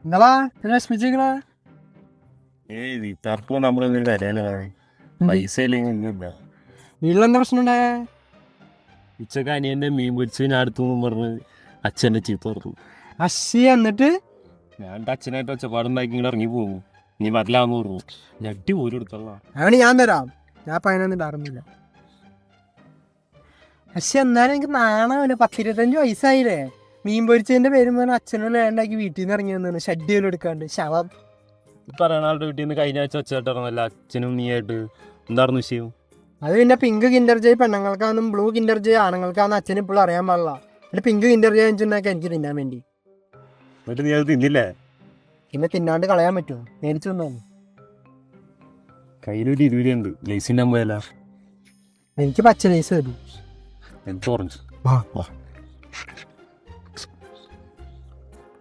നിങ്ങളാ വിഷമിച്ചേക്കണ വീട്ടുകാർക്ക് നമ്മളൊന്നും തരാനാണ് പൈസ ഇല്ലെങ്കിൽ വീട്ടിലെന്താ പ്രശ്നം ഉണ്ടായേ? ഉച്ചക്ക് അനിയൻ്റെ മീൻ പൊരിച്ച് ഞാൻ അടുത്തു പറഞ്ഞ് അച്ഛൻ്റെ ചീത്ത പറഞ്ഞു. അശ്ശി എന്നിട്ട് ഞാൻ അച്ഛനായിട്ട് ഒച്ചപ്പാടുണ്ടാക്കി ഇങ്ങനെ ഇറങ്ങി പോകും. നീ വരലാന്ന് പറഞ്ഞു. ഞട്ടി പോലും എടുത്തോളാം. അവന് ഞാൻ തരാം. ഞാൻ പതിനൊന്നും ഇടാറുന്നില്ല. പക്ഷെ എന്നാലും എനിക്ക് നാണമില്ല. 10-25 വയസ്സായില്ലേ? മീൻ പൊരിച്ചതിന്റെ പേരും പറഞ്ഞ അച്ഛനും വേണ്ടാക്കി വീട്ടിൽ നിന്ന് ഇറങ്ങി വന്നു. ഷഡ്യൂൾ എടുക്കാണ്ട് ശവം. പറയുന്ന ആളുടെ വീട്ടിൽ നിന്ന് കഴിഞ്ഞ ആഴ്ച ഒച്ചയായിട്ട് ഇറങ്ങല്ല. അച്ഛനും നീയായിട്ട് എന്തായിരുന്നു വിഷയം? അത് പിന്നെ പിങ്ക് കിൻഡർ ജോയ് പെണ്ണുങ്ങൾക്കാന്നും ബ്ലൂ കിൻഡർ ജോയ് ആണുങ്ങൾക്കാന്നും അച്ഛന് ഇപ്പോഴും അറിയാൻ പാടില്ല. എന്നിട്ട് പിങ്ക് കിൻഡർ ജോയ് വെച്ചിട്ടുണ്ടാക്കി എനിക്ക് തിന്നാൻ വേണ്ടി. എന്നിട്ട് നീ അത് തിന്നില്ലേ? പിന്നെ തിന്നാണ്ട് കളയാൻ പറ്റുമോ? മേടിച്ചു തന്നു. കയ്യിലൊരു 20 ഉണ്ട്. ലൈസിൻ്റെ അമ്പയല്ല. എനിക്ക് പച്ച ലൈസ് തരും. എനിക്ക് ഓറഞ്ച്. വാ.